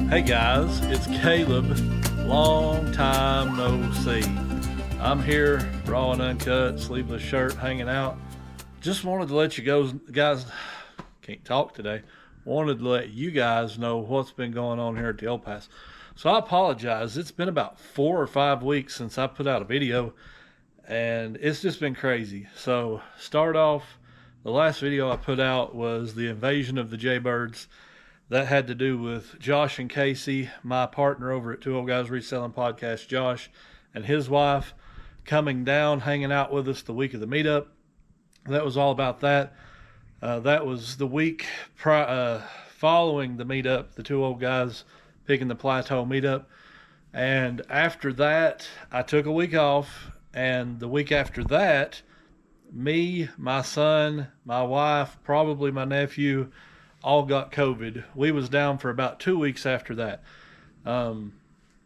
Hey guys, it's Caleb. Long time no see. I'm here, raw and uncut, sleeveless shirt, hanging out. Just wanted to let you guys, can't talk today. Wanted to let you guys know what's been going on here at the Old Pass. So I apologize. It's been about 4 or 5 weeks since I put out a video, and it's just been crazy. So start off, the last video I put out was the invasion of the Jaybirds. That had to do with Josh and Casey, my partner over at Two Old Guys Reselling Podcast, Josh, and his wife coming down, hanging out with us the week of the meetup. That was all about that. That was the week following the meetup, the Two Old Guys picking the Plateau meetup. And after that, I took a week off. And the week after that, me, my son, my wife, probably my nephew, all got COVID. We was down for about 2 weeks after that.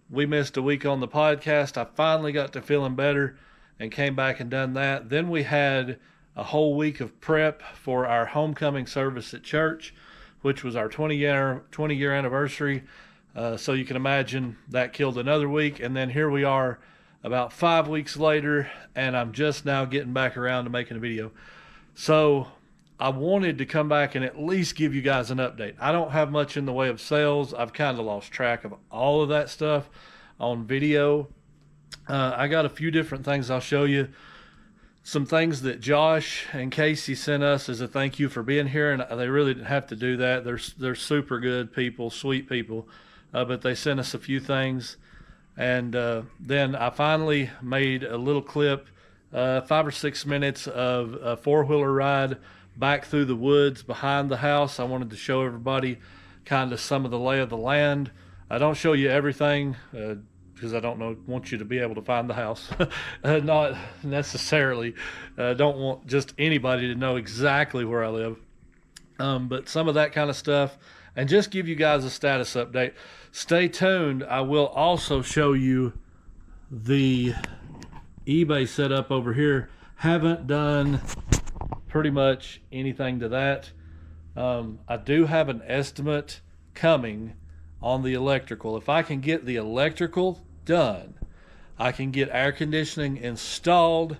We missed a week on the podcast. I finally got to feeling better and came back and done that. Then we had a whole week of prep for our homecoming service at church, which was our 20-year anniversary. So you can imagine that killed another week. And then here we are about 5 weeks later, and I'm just now getting back around to making a video. So I wanted to come back and at least give you guys an update. I don't have much in the way of sales. I've kind of lost track of all of that stuff on video. I got a few different things I'll show you. Some things that Josh and Casey sent us as a thank you for being here, and they really didn't have to do that. They're super good people, sweet people, but they sent us a few things. And then I finally made a little clip, 5 or 6 minutes of a four-wheeler ride back through the woods behind the house. I wanted to show everybody kind of some of the lay of the land. I don't show you everything because I don't want you to be able to find the house. Not necessarily. Don't want just anybody to know exactly where I live. But some of that kind of stuff, and just give you guys a status update. Stay tuned. I will also show you the eBay setup over here. Haven't done pretty much anything to that. I do have an estimate coming on the electrical. If I can get the electrical done, I can get air conditioning installed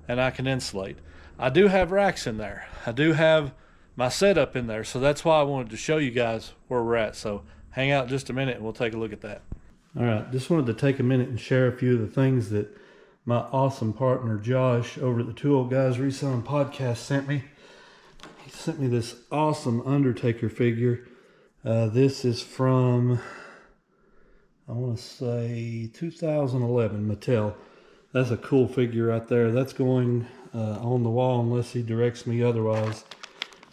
and I can insulate. I do have racks in there. I do have my setup in there. So that's why I wanted to show you guys where we're at. So hang out just a minute and we'll take a look at that. All right, just wanted to take a minute and share a few of the things that my awesome partner Josh over at the Two Old Guys Reselling Podcast sent me. He sent me this awesome Undertaker figure. This is from, I want to say 2011 Mattel. That's a cool figure right there. That's going on the wall unless he directs me otherwise.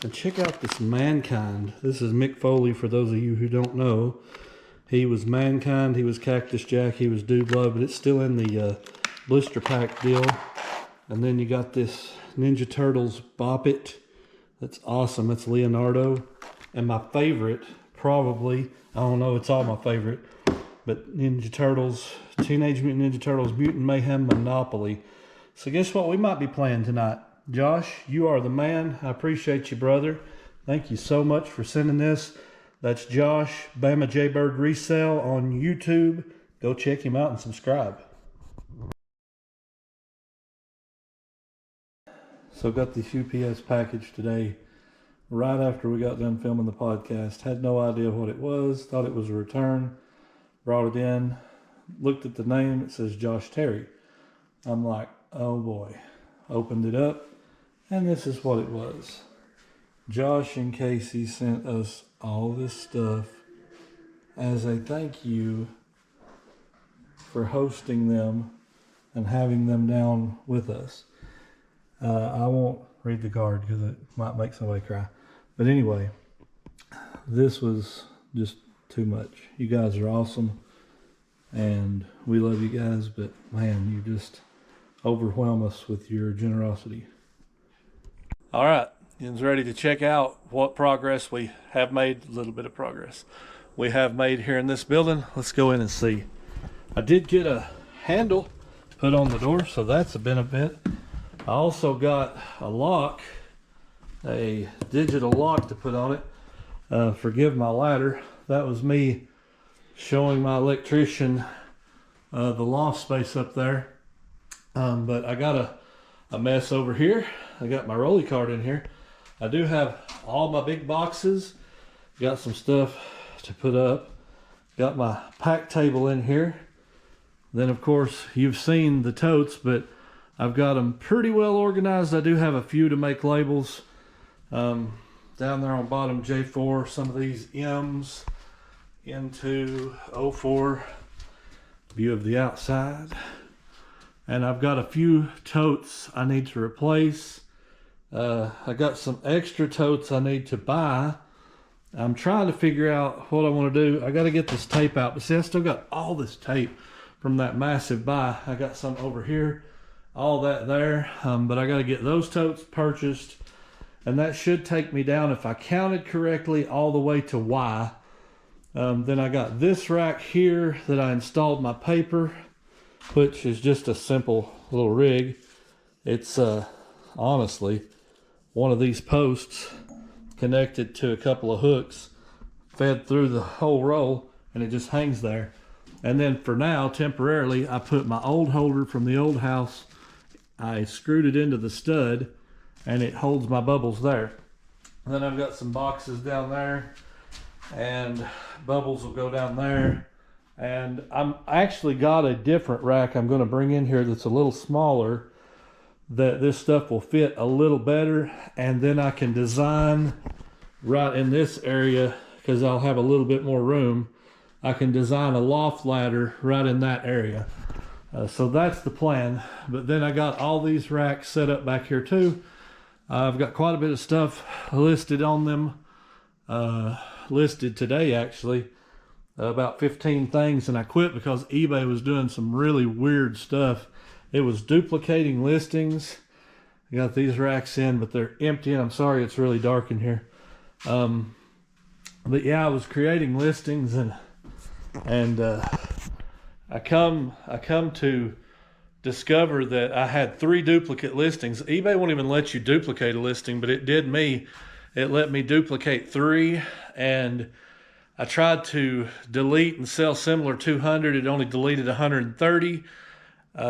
And check out this Mankind. This is Mick Foley for those of you who don't know. He was Mankind, he was Cactus Jack, he was Dude Love, but it's still in the blister pack deal. And then you got this Ninja Turtles Bop It. That's awesome. That's Leonardo. And my favorite, probably, I don't know, it's all my favorite, but Ninja Turtles, Teenage Mutant Ninja Turtles Mutant Mayhem Monopoly. So guess what we might be playing tonight? Josh, you are the man. I appreciate you, brother. Thank you so much for sending this. That's Josh, Bama Jaybird Resell on YouTube. Go check him out and subscribe. So got this UPS package today, right after we got done filming the podcast. Had no idea what it was, thought it was a return. Brought it in, looked at the name, it says Josh Terry. I'm like, oh boy. Opened it up, and this is what it was. Josh and Casey sent us all this stuff as a thank you for hosting them and having them down with us. I won't read the card because it might make somebody cry. But anyway, this was just too much. You guys are awesome, and we love you guys, but man, you just overwhelm us with your generosity. All right, Ian's ready to check out what progress we have made. A little bit of progress we have made here in this building. Let's go in and see. I did get a handle put on the door, so that's a benefit. I also got a lock, a digital lock to put on it. Forgive my ladder. That was me showing my electrician the loft space up there. But I got a mess over here. I got my rolly cart in here. I do have all my big boxes. Got some stuff to put up. Got my pack table in here. Then of course you've seen the totes, but I've got them pretty well organized. I do have a few to make labels. Down there on bottom J4, some of these M's into 04, view of the outside. And I've got a few totes I need to replace. I got some extra totes I need to buy. I'm trying to figure out what I want to do. I got to get this tape out, but see, I still got all this tape from that massive buy. I got some over here, all that there, but I got to get those totes purchased, and that should take me down, if I counted correctly, all the way to Y. Then I got this rack here that I installed my paper, which is just a simple little rig. It's honestly one of these posts connected to a couple of hooks, fed through the whole roll, and it just hangs there. And then for now, temporarily, I put my old holder from the old house, I screwed it into the stud, and it holds my bubbles there. And then I've got some boxes down there, and bubbles will go down there. And I actually got a different rack I'm going to bring in here that's a little smaller, that this stuff will fit a little better, and then I can design right in this area, because I'll have a little bit more room. I can design a loft ladder right in that area. So that's the plan. But then I got all these racks set up back here too. I've got quite a bit of stuff listed on them, listed today actually, about 15 things, and I quit because eBay was doing some really weird stuff. It was duplicating listings. I got these racks in, but they're empty, and I'm sorry it's really dark in here. But yeah, I was creating listings, and I come to discover that I had 3 duplicate listings. eBay won't even let you duplicate a listing, but it did me. It let me duplicate 3, and I tried to delete and sell similar 200. It only deleted 130.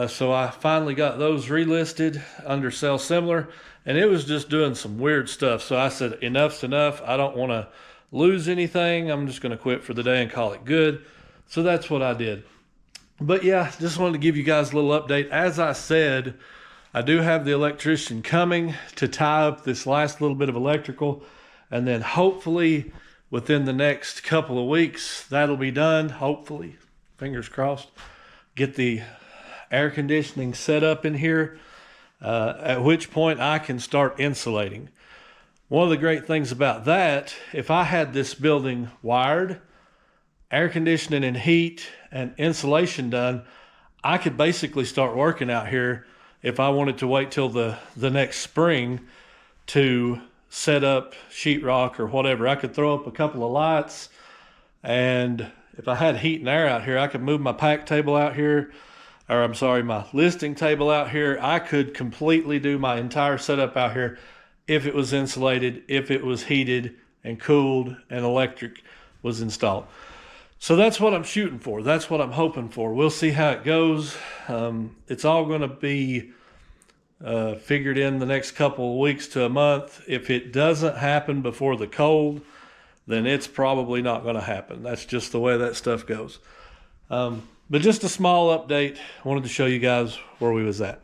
So I finally got those relisted under sell similar, and it was just doing some weird stuff. So I said, enough's enough. I don't want to lose anything. I'm just going to quit for the day and call it good. So that's what I did. But yeah, just wanted to give you guys a little update. As I said, I do have the electrician coming to tie up this last little bit of electrical, and then hopefully within the next couple of weeks, that'll be done. Hopefully, fingers crossed, get the air conditioning set up in here, at which point I can start insulating. One of the great things about that, if I had this building wired, air conditioning and heat and insulation done, I could basically start working out here if I wanted to wait till the next spring to set up sheetrock or whatever. I could throw up a couple of lights, and if I had heat and air out here, I could move my pack table out here, or I'm sorry, my listing table out here. I could completely do my entire setup out here if it was insulated, if it was heated and cooled and electric was installed. So that's what I'm shooting for. That's what I'm hoping for. We'll see how it goes. It's all going to be figured in the next couple of weeks to a month. If it doesn't happen before the cold, then it's probably not going to happen. That's just the way that stuff goes. But just a small update. I wanted to show you guys where we was at.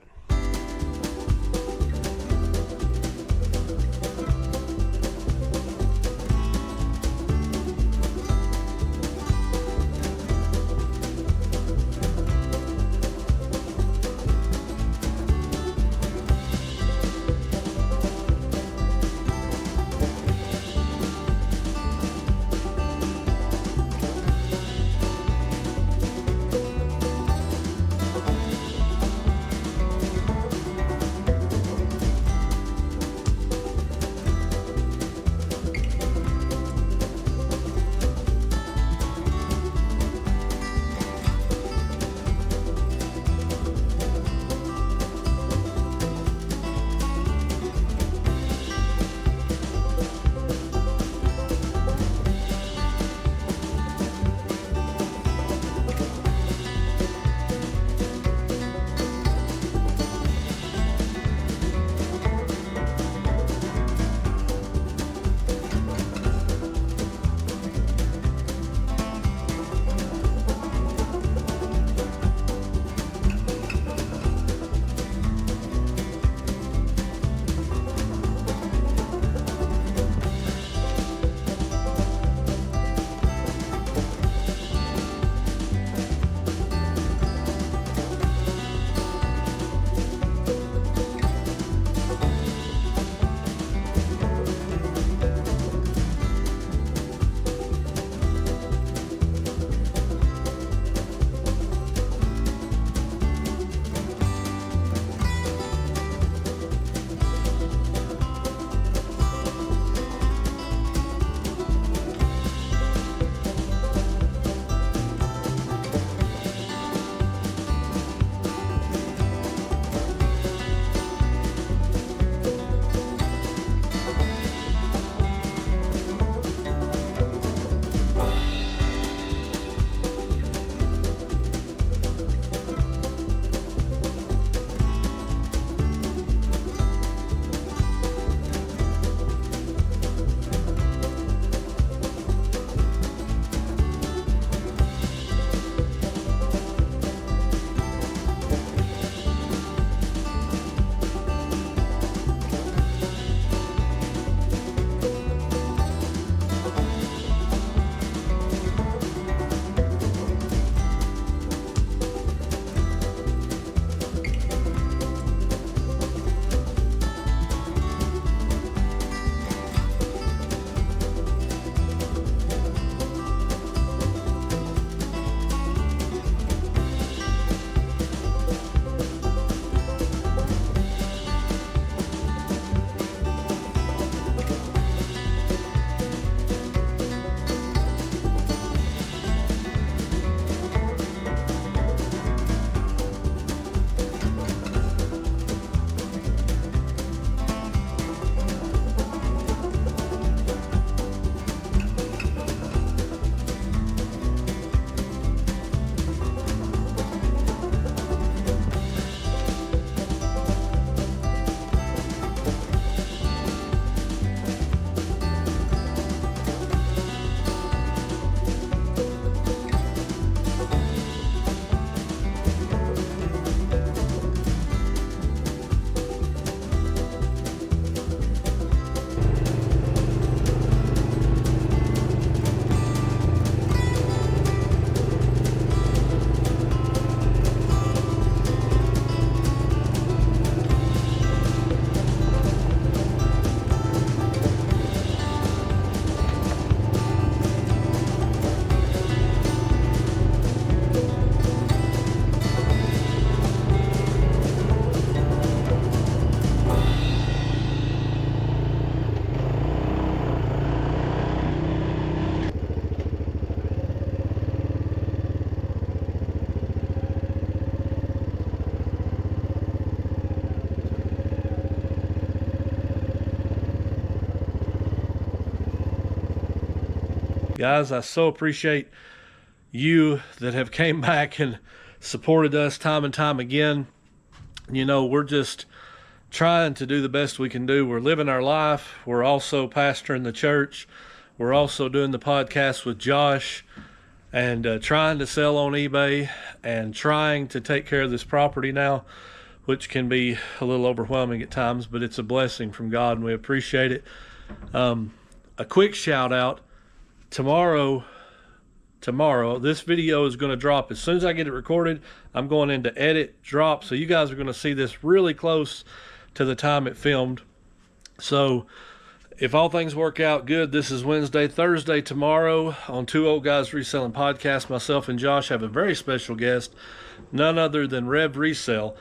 Guys, I so appreciate you that have came back and supported us time and time again. You know, we're just trying to do the best we can do. We're living our life. We're also pastoring the church. We're also doing the podcast with Josh and trying to sell on eBay and trying to take care of this property now, which can be a little overwhelming at times, but it's a blessing from God and we appreciate it. A quick shout out. Tomorrow, this video is going to drop. As soon as I get it recorded, I'm going into edit, drop. So you guys are going to see this really close to the time it filmed. So if all things work out good, this is Wednesday. Thursday, tomorrow on Two Old Guys Reselling Podcast, myself and Josh have a very special guest, none other than Rev Resell.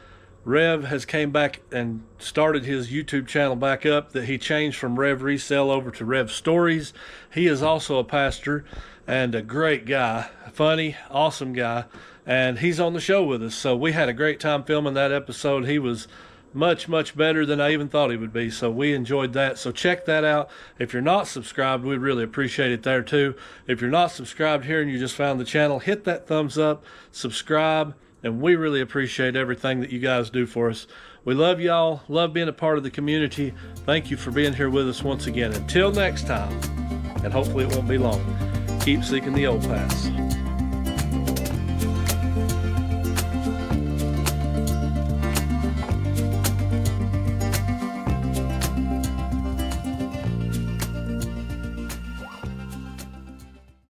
Rev has came back and started his YouTube channel back up that he changed from Rev Resell over to Rev Stories. He is also a pastor and a great guy, funny, awesome guy, and he's on the show with us. So we had a great time filming that episode. He was much, much better than I even thought he would be. So we enjoyed that. So check that out. If you're not subscribed, we'd really appreciate it there too. If you're not subscribed here and you just found the channel, hit that thumbs up, subscribe, and we really appreciate everything that you guys do for us. We love y'all, love being a part of the community. Thank you for being here with us once again. Until next time, and hopefully it won't be long, keep seeking the old paths.